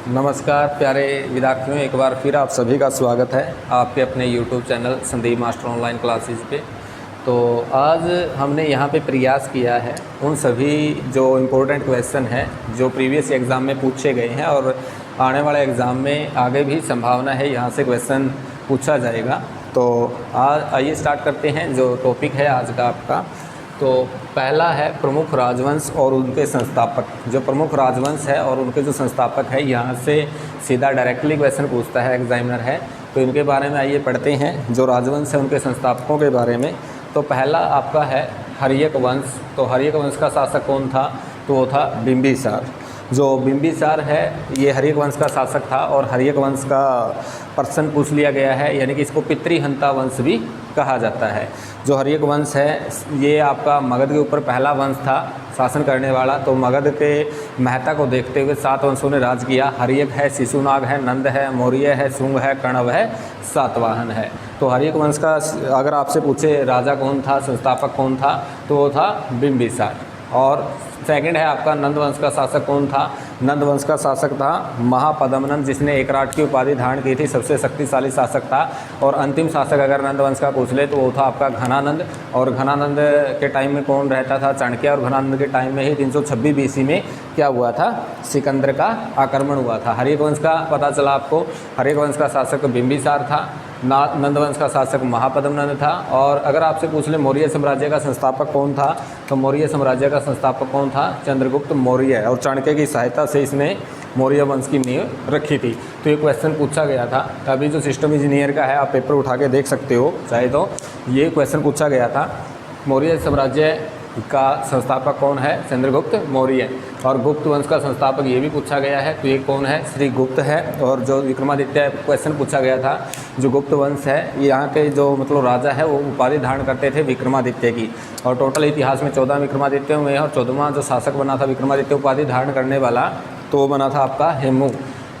नमस्कार प्यारे विद्यार्थियों, एक बार फिर आप सभी का स्वागत है आपके अपने YouTube channel Sandeep master online classes पे। तो आज हमने यहाँ पे प्रयास किया है उन सभी जो इम्पोर्टेंट क्वेश्चन हैं जो प्रीवियस एग्ज़ाम में पूछे गए हैं और आने वाले एग्ज़ाम में आगे भी संभावना है यहाँ से क्वेश्चन पूछा जाएगा। तो आज आइए स्टार्ट करते हैं। जो टॉपिक है आज का आपका, तो पहला है प्रमुख राजवंश और उनके संस्थापक। जो प्रमुख राजवंश है और उनके जो संस्थापक है, यहाँ से सीधा डायरेक्टली क्वेश्चन पूछता है एग्जामिनर है। तो इनके बारे में आइए पढ़ते हैं, जो राजवंश है उनके संस्थापकों के बारे में। तो पहला आपका है हर्यक वंश। तो हर्यक वंश का शासक कौन था? तो वो था बिंबिसार। जो बिंबिसार है ये हर्यक वंश का शासक था और हर्यक वंश का प्रश्न पूछ लिया गया है, यानी कि इसको पितृहंता वंश भी कहा जाता है। जो हर्यक वंश है ये आपका मगध के ऊपर पहला वंश था शासन करने वाला। तो मगध के महत्ता को देखते हुए 7 वंशों ने राज किया। हर्यक है, शिशुनाग है, नंद है, मौर्य है, शुंग है, कण्व है, सातवाहन है। तो हर्यक वंश का अगर आपसे पूछे राजा कौन था, संस्थापक कौन था, तो वो था बिंबिसार। और सेकंड है आपका नंद वंश का शासक कौन था? नंद वंश का शासक था महापद्मनंद, जिसने एकराट की उपाधि धारण की थी, सबसे शक्तिशाली शासक था। और अंतिम शासक अगर नंद वंश का पूछ ले तो वो था आपका घनानंद। और घनानंद के टाइम में कौन रहता था? चाणक्य। और घनानंद के टाइम में ही 326 BC में क्या हुआ था? सिकंदर का आक्रमण हुआ था। हर्यक वंश का पता चला आपको, हर्यक वंश का शासक बिंबिसार था, नंद वंश का शासक महापद्मनंद था। और अगर आपसे पूछ ले मौर्य साम्राज्य का संस्थापक कौन था, तो मौर्य साम्राज्य का संस्थापक कौन था? चंद्रगुप्त मौर्य। और चाणक्य की सहायता से इसने मौर्य वंश की नींव रखी थी। तो ये क्वेश्चन पूछा गया था। अभी जो सिस्टम इंजीनियर का है आप पेपर उठा के देख सकते हो चाहे, तो ये क्वेश्चन पूछा गया था। मौर्य साम्राज्य का संस्थापक कौन है? चंद्रगुप्त मौर्य। और गुप्त वंश का संस्थापक ये भी पूछा गया है, तो ये कौन है? श्री गुप्त है। और जो विक्रमादित्य क्वेश्चन पूछा गया था, जो गुप्त वंश है यहाँ के जो मतलब राजा है वो उपाधि धारण करते थे विक्रमादित्य की। और टोटल इतिहास में 14 विक्रमादित्य हुए हैं और 14वां जो शासक बना था विक्रमादित्य उपाधि धारण करने वाला, तो वो बना था आपका हेमू।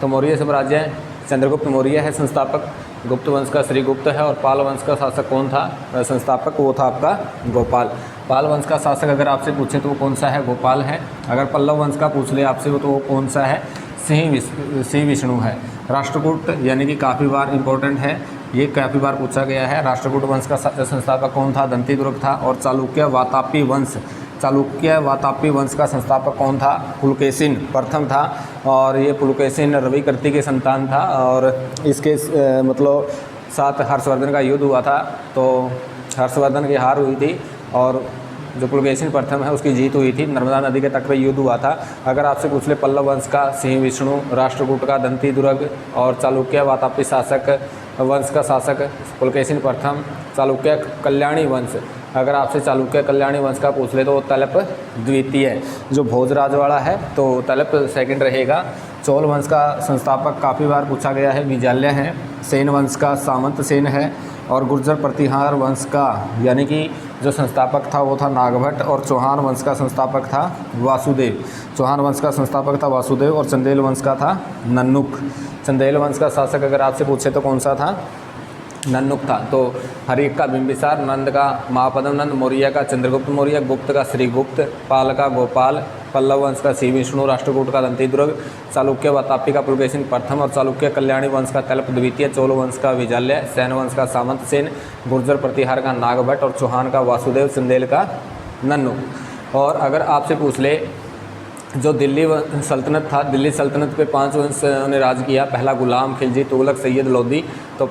तो मौर्य साम्राज्य चंद्रगुप्त मौर्य है संस्थापक, गुप्त वंश का श्रीगुप्त है। और पाल वंश का शासक कौन था संस्थापक? वो था आपका गोपाल। पाल वंश का शासक अगर आपसे पूछे तो वो कौन सा है? गोपाल है। अगर पल्लव वंश का पूछ ले आपसे तो वो कौन सा है? सिंह विष्णु है। राष्ट्रकूट यानी कि काफ़ी बार इम्पोर्टेंट है, ये काफ़ी बार पूछा गया है। राष्ट्रकूट वंश का संस्थापक कौन था? दंतीदुर्ग था। और चालुक्य वातापी वंश का संस्थापक कौन था? पुलकेशिन प्रथम था। और ये पुलकेशिन रविकृति के संतान था। और इसके मतलब साथ हर्षवर्धन का युद्ध हुआ था, तो हर्षवर्धन की हार हुई थी और जो पुलकेशिन प्रथम है उसकी जीत हुई थी। नर्मदा नदी के तट पर युद्ध हुआ था। अगर आपसे पूछ ले पल्लव वंश का सिंह विष्णु, राष्ट्रकूट का दंतीदुर्ग और चालुक्य वातापी शासक वंश का शासक पुलकेशिन प्रथम, चालुक्य कल्याणी वंश। अगर आपसे चालुक्य कल्याणी वंश का पूछ ले तो तलप द्वितीय। जो भोजराज वाला है तो तलप सेकंड रहेगा। चोल वंश का संस्थापक काफ़ी बार पूछा गया है, विजाल्य है। सेन वंश का सामंत सेन है। और गुर्जर प्रतिहार वंश का यानी कि जो संस्थापक था वो था नागभट्ट। और चौहान वंश का संस्थापक था वासुदेव। चौहान वंश का संस्थापक था वासुदेव। और चंदेल वंश का था नन्नुक। चंदेल वंश का शासक अगर आपसे पूछे तो कौन सा था? नन्नुक था। तो हर्यक का बिंबिसार, नंद का महापद्मनंद, मौर्य का चंद्रगुप्त मौर्य, गुप्त का श्रीगुप्त, पाल का गोपाल, पल्लव वंश का सिंह विष्णु, राष्ट्रकूट का दंतीदुर्ग, चालुक्य वातापी का पुलकेशिन प्रथम और चालुक्य कल्याणी वंश का तलप द्वितीय, चोल वंश का विजाल्य, सैन वंश का सामंत सेन, गुर्जर प्रतिहार का नागभट्ट और चौहान का वासुदेव, चंदेल का नन्नुक। और अगर आपसे पूछ ले जो दिल्ली सल्तनत था, दिल्ली सल्तनत पे 5 वंश ने राज किया। पहला गुलाम, खिलजी, तुगलक, सैयद, लोदी। तो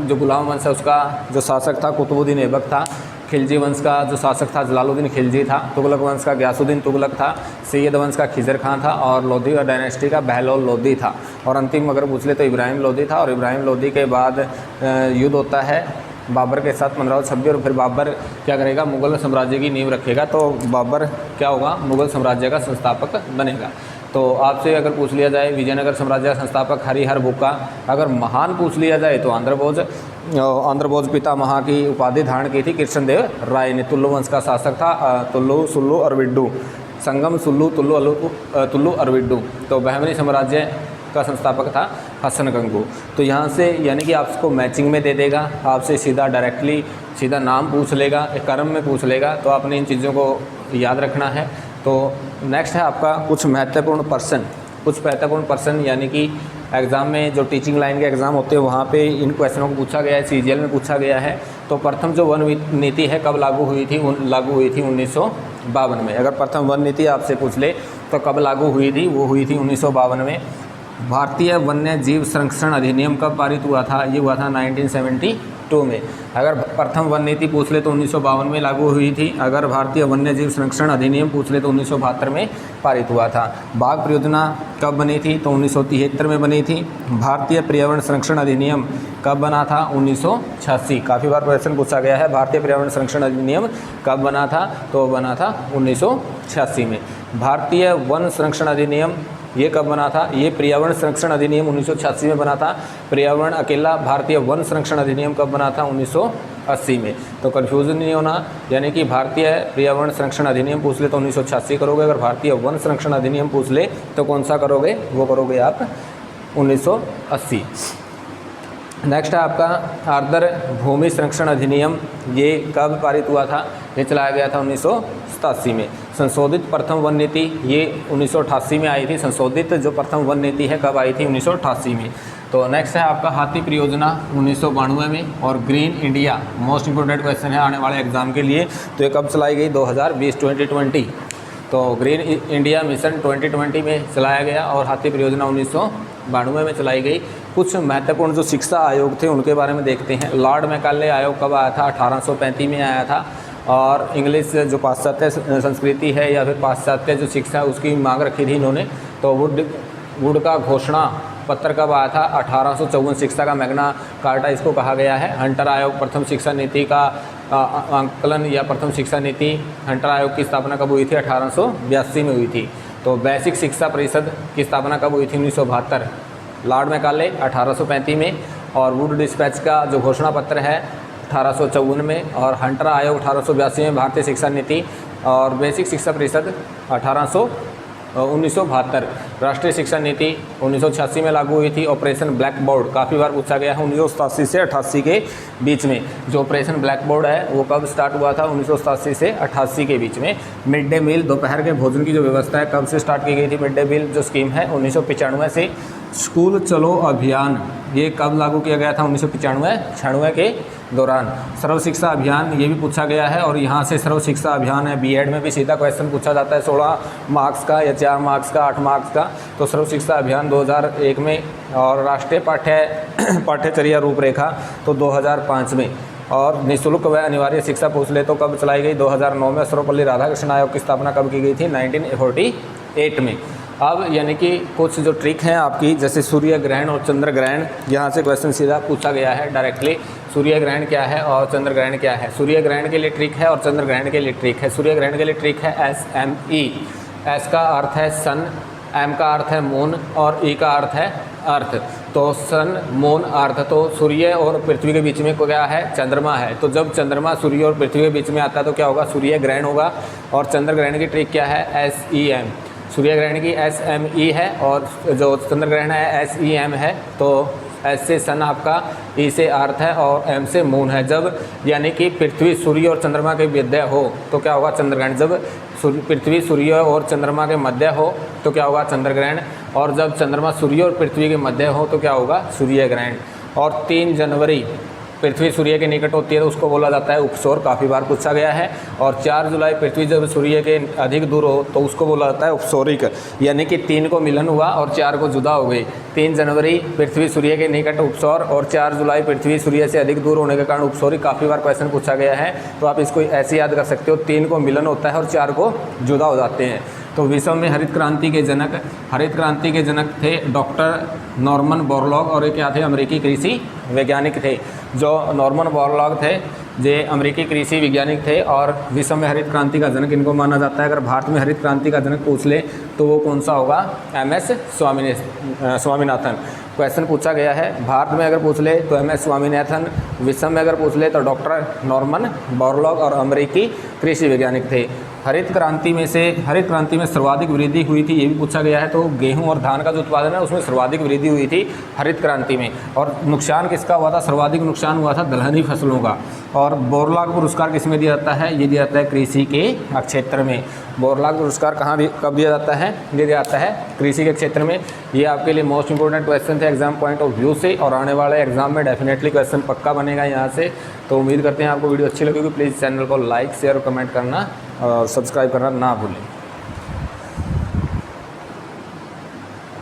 जो गुलाम वंश है उसका जो शासक था कुतुबुद्दीन ऐबक था। खिलजी वंश का जो शासक था जलालुद्दीन खिलजी था। तुगलक वंश का गयासुद्दीन तुगलक था। सैयद वंश का खिजर खान था। और लोधी और डायनेस्टी का बहलोल लोधी था। और अंतिम अगर पूछ ले तो इब्राहिम लोधी था। और इब्राहिम लोधी के बाद युद्ध होता है बाबर के साथ 1526। और फिर बाबर क्या करेगा? मुग़ल साम्राज्य की नींव रखेगा। तो बाबर क्या होगा? मुग़ल साम्राज्य का संस्थापक बनेगा। तो आपसे अगर पूछ लिया जाए विजयनगर साम्राज्य का संस्थापक हरिहर बुक्का। अगर महान पूछ लिया जाए तो आंध्रभोज पितामह की उपाधि धारण की थी कृष्णदेव राय ने। तुल्लु वंश का शासक था तुल्लु, सुल्लु और विड्डू। संगम, सुल्लु, तुल्लु और विड्डू। तो बहमनी साम्राज्य का संस्थापक था हसन गंगू। तो यहाँ से यानी कि आपको मैचिंग में दे देगा, आपसे सीधा डायरेक्टली सीधा नाम पूछ लेगा, एक क्रम में पूछ लेगा। तो आपने इन चीज़ों को याद रखना है। तो नेक्स्ट है आपका कुछ महत्वपूर्ण प्रश्न कुछ महत्वपूर्ण प्रश्न यानी कि एग्ज़ाम में जो टीचिंग लाइन के एग्ज़ाम होते हैं वहाँ पे इन क्वेश्चनों को पूछा गया है, सीजीएल में पूछा गया है। तो प्रथम जो वन नीति है कब लागू हुई थी? लागू हुई थी 1952 में। अगर प्रथम वन नीति आपसे पूछ ले तो कब लागू हुई थी? वो हुई थी 1952 में। भारतीय वन्य जीव संरक्षण अधिनियम कब पारित हुआ था? ये हुआ था 1972 में। अगर प्रथम वन नीति पूछ ले तो 1952 में लागू हुई थी। अगर भारतीय वन्य जीव संरक्षण अधिनियम पूछ ले तो 1972 में पारित हुआ था। बाघ परियोजना कब बनी थी? तो 1973 में बनी थी। भारतीय पर्यावरण संरक्षण अधिनियम कब बना था? 1986। काफ़ी बार क्वेश्चन पूछा गया है भारतीय पर्यावरण संरक्षण अधिनियम कब बना था? तो बना था 1986 में। भारतीय वन संरक्षण अधिनियम ये कब बना था? ये पर्यावरण संरक्षण अधिनियम 1986 में बना था। पर्यावरण अकेला भारतीय वन संरक्षण अधिनियम कब बना था? 1980 में। तो कन्फ्यूजन नहीं होना, यानी कि भारतीय पर्यावरण संरक्षण अधिनियम पूछ ले तो 1986 करोगे, अगर भारतीय वन संरक्षण अधिनियम पूछ ले तो कौन सा करोगे? वो करोगे आप 1980। नेक्स्ट है आपका आर्द्र भूमि संरक्षण अधिनियम, ये कब पारित हुआ था? ये चलाया गया था 1987 में। संशोधित प्रथम वन नीति ये 1988 में आई थी। संशोधित जो प्रथम वन नीति है कब आई थी? 1988 में। तो नेक्स्ट है आपका हाथी परियोजना 1992 में। और green India most important question है आने वाले एग्जाम के लिए। तो ये कब चलाई गई? 2020। तो ग्रीन इंडिया मिशन 2020 में चलाया गया और हाथी परियोजना 1992 में चलाई गई। कुछ महत्वपूर्ण जो शिक्षा आयोग थे उनके बारे में देखते हैं। लॉर्ड मैकाले आयोग कब आया था? 1835 में आया था। और इंग्लिश जो पाश्चात्य संस्कृति है या फिर पाश्चात्य जो शिक्षा है उसकी मांग रखी थी इन्होंने। तो वुड का घोषणा पत्र कब आया था? 1854। शिक्षा का मैग्ना कार्टा इसको कहा गया है। हंटर आयोग प्रथम शिक्षा नीति का आंकलन या प्रथम शिक्षा नीति हंटर आयोग की स्थापना कब हुई थी? 1882 में हुई थी। तो बेसिक शिक्षा परिषद की स्थापना कब हुई थी? 1972। लॉर्ड मैकाले 1835 में। और वुड डिस्पैच का जो घोषणा पत्र है 1854 में। और हंटर आयोग 1882 में। भारतीय शिक्षा नीति और बेसिक शिक्षा परिषद 1972। राष्ट्रीय शिक्षा नीति 1986 में लागू हुई थी। ऑपरेशन ब्लैक बोर्ड काफ़ी बार पूछा गया है 1987 से 88 के बीच में। जो ऑपरेशन ब्लैक बोर्ड है वो कब स्टार्ट हुआ था? 1987 से 88 के बीच में। मिड डे मील दोपहर के भोजन की जो व्यवस्था है कब से स्टार्ट की गई थी? मिड डे मील जो स्कीम है 1995 से। स्कूल चलो अभियान ये कब लागू किया गया था? 1995 के दौरान। सर्व शिक्षा अभियान ये भी पूछा गया है और यहाँ से सर्व शिक्षा अभियान है। बीएड में भी सीधा क्वेश्चन पूछा जाता है 16 मार्क्स का या 4 मार्क्स का 8 मार्क्स का। तो सर्व शिक्षा अभियान 2001 में। और राष्ट्रीय पाठ्यचर्या रूपरेखा तो 2005 में। और निःशुल्क व अनिवार्य शिक्षा पूछ ले तो कब चलाई गई? 2009 में। सर्वपल्ली राधाकृष्ण आयोग की स्थापना कब की गई थी? 1948 में। अब यानी कि कुछ जो ट्रिक हैं आपकी, जैसे सूर्य ग्रहण और चंद्र ग्रहण, यहाँ से क्वेश्चन सीधा पूछा गया है डायरेक्टली। सूर्य ग्रहण क्या है और चंद्र ग्रहण क्या है? सूर्य ग्रहण के लिए ट्रिक है और चंद्र ग्रहण के लिए ट्रिक है। सूर्य ग्रहण के लिए ट्रिक है SME। एस का अर्थ है सन, एम का अर्थ है मून और ई का अर्थ है अर्थ। तो सन मून अर्थ, तो सूर्य और पृथ्वी के बीच में क्या है? चंद्रमा है। तो जब चंद्रमा सूर्य और पृथ्वी के बीच में आता है तो क्या होगा? सूर्य ग्रहण होगा। और चंद्र ग्रहण की ट्रिक क्या है? SEM। सूर्य ग्रहण की SME है और जो चंद्र ग्रहण है SEM है। तो S से सन आपका, E से अर्थ है और M से मून है। जब यानी कि पृथ्वी सूर्य और चंद्रमा के मध्य हो तो क्या होगा? चंद्र ग्रहण। जब पृथ्वी सूर्य और चंद्रमा के मध्य हो तो क्या होगा? चंद्र ग्रहण। और जब चंद्रमा सूर्य और पृथ्वी के मध्य हो तो क्या होगा? सूर्य ग्रहण। और 3 जनवरी पृथ्वी सूर्य के निकट होती है तो उसको बोला जाता है उपसौर, काफ़ी बार पूछा गया है। और 4 जुलाई पृथ्वी जब सूर्य के अधिक दूर हो तो उसको बोला जाता है उपसौरिक। यानी कि 3 को मिलन हुआ और 4 को जुदा हो गई। 3 जनवरी पृथ्वी सूर्य के निकट उपसौर और 4 जुलाई पृथ्वी सूर्य से अधिक दूर होने के कारण उपसौरिक। काफ़ी बार क्वेश्चन पूछा गया है तो आप इसको ऐसे याद कर सकते हो, 3 को मिलन होता है और 4 को जुदा हो जाते हैं। तो विश्व में हरित क्रांति के जनक थे डॉक्टर नॉर्मन बोरलॉग और ये क्या थे? अमेरिकी कृषि वैज्ञानिक थे। जो नॉर्मन बोरलॉग थे ये अमेरिकी कृषि वैज्ञानिक थे और विश्व में हरित क्रांति का जनक इनको माना जाता है। अगर भारत में हरित क्रांति का जनक पूछ ले तो वो कौन सा होगा? MS स्वामीनाथन। क्वेश्चन पूछा गया है भारत में अगर पूछ ले तो MS स्वामीनाथन, विश्व में अगर पूछ ले तो डॉक्टर नॉर्मन बोरलॉग और अमेरिकी कृषि वैज्ञानिक थे। हरित क्रांति में सर्वाधिक वृद्धि हुई थी, ये भी पूछा गया है। तो गेहूं और धान का जो उत्पादन है उसमें सर्वाधिक वृद्धि हुई थी हरित क्रांति में। और नुकसान किसका हुआ था? सर्वाधिक नुकसान हुआ था दलहनी फसलों का। और बोरलॉग पुरस्कार किसमें दिया जाता है? ये दिया जाता है कृषि के क्षेत्र में। बोरलॉग पुरस्कार कब दिया जाता है? ये दिया जाता है कृषि के क्षेत्र में। ये आपके लिए मोस्ट इंपॉर्टेंट क्वेश्चन थे एग्जाम पॉइंट ऑफ व्यू से, और आने वाले एग्जाम में डेफिनेटली क्वेश्चन पक्का बनेगा यहाँ से। तो उम्मीद करते हैं आपको वीडियो अच्छी लगेगी। प्लीज़ चैनल को लाइक, शेयर और कमेंट करना और सब्सक्राइब करना ना भूलें।